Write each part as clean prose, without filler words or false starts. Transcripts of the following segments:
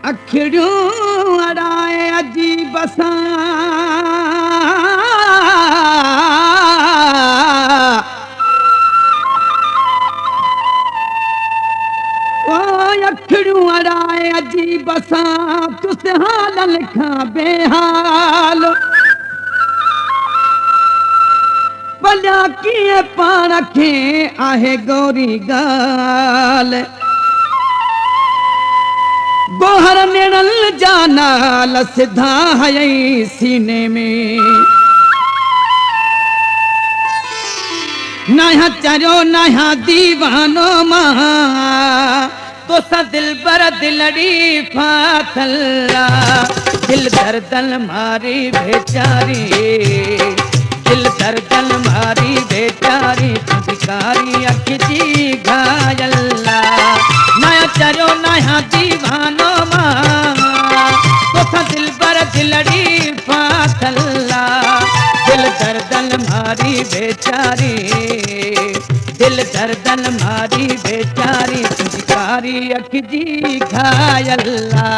अखिड़ियूं अड़ाए अजीब सां अखिड़ियूं अड़ाए अजीब सां तुस हाल खां बेहाल भलिया कीअं पाण खे आहे गौरी ॻाल्हि गोहर निड़ल जा नाल सिधा हयई सीने में नया चरियो नया दीवानो मां तो सा दिल बर दिलड़ी फाथला दिल दर्दन मारी बेचारी दिल दर्दन मारी बेचारी भिकारी अख जी घायल्ला नया चरियो नया दीवानो मां तो सा दिल बर दिलड़ी फाथला दिल दर्दन मारी बेचारी दिल दर्दन मारी बेचारी भिकारी अख जी घायल्ला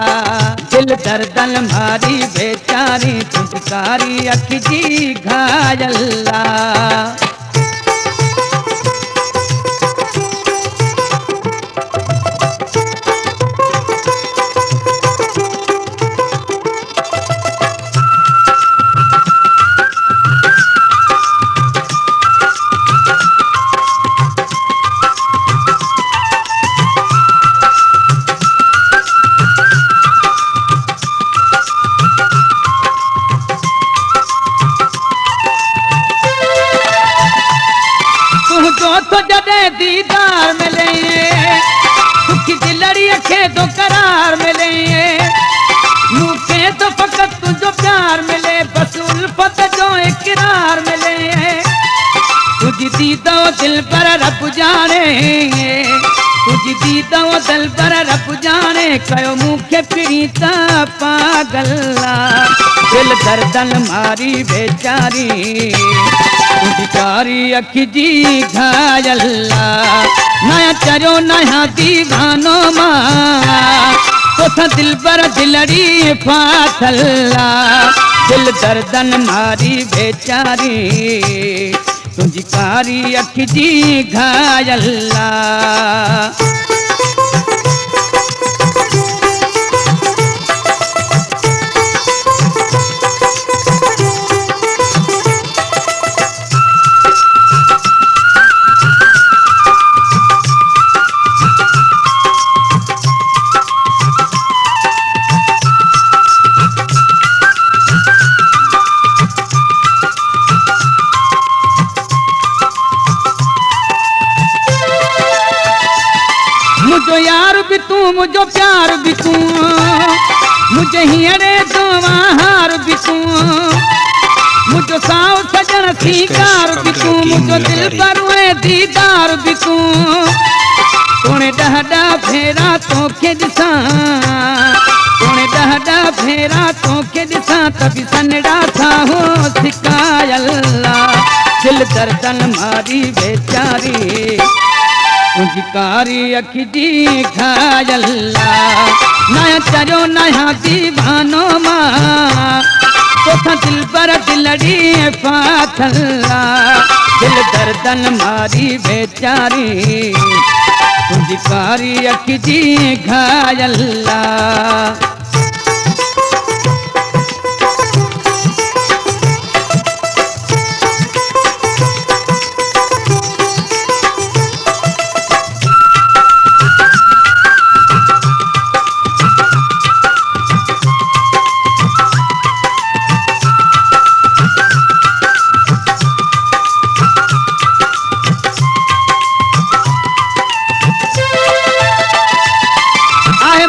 दिल दर्दन मारी बेचारी भिकारी अख जी घायल्ला तो जदे दीदार मिले सुखी दिलड़ी खे तो करार मिले मुखे तो फकत तुझो प्यार मिले बस उल्फत जो इकरार मिले तुझी दीदो दिल पर रब जाने तुझी दीदो दिल पर रब जाने कयो मुखे प्रीता पागला दिल दर्दन मारी बेचारी भिकारी अख जी घायल्ला नया चरियो नया दीवानो मां तो दिल पर दिलड़ी फाथला दिल दर्दन मारी बेचारी तुझी कारी अख जी घायल्ला मुझो यार भी तू मुझो प्यार भी तू मुझे हियरे दोवा हार भी तू मुझो साव सजन सीकार भी तू मुझो दिल पर हुए दीदार भी तू तोने डहडा फेरा तो के दिसा तोने डहडा फेरा तो के दिसा तभी सनड़ा था हो सिकायल्ला दिल दर्दन मारी बेचारी तुझी कारी अख जी घायल्ला नया चरियो नया दीवानो मां तो दिल पर दिलड़ी फाथला दिल दर्दन मारी बेचारी तुझी कारी अख जी घायल्ला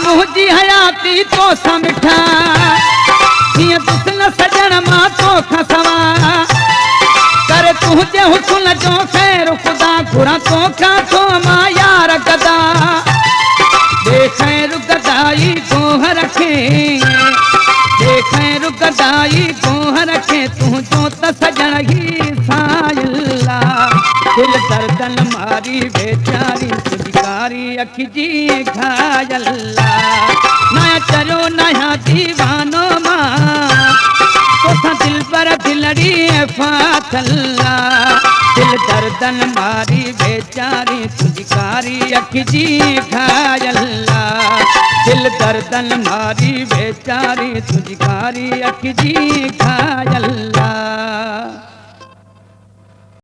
मुझी हयाती तो समिठा हिय तुसन सजन मां तो खसवा कर तुझे हुस्न जो खैर खुदा खुरा तो का तो मां यार गदा दे खैर गदाई तो रखे दे खैर पैर गदाई कोह रखे तू जो त सजण ही सायल्ला दिल दर्दन मारी बेचारी तुझकारी अखि जी घायल्ला नया चरो नया दीवानो मां तोसा दिल पर दिलड़ी फाथल्ला दिल दर्दन मारी बेचारी तुझकारी अखि जी घायल्ला दिल दर्दन मारी बेचारी तुझकारी अखि जी घायल्ला।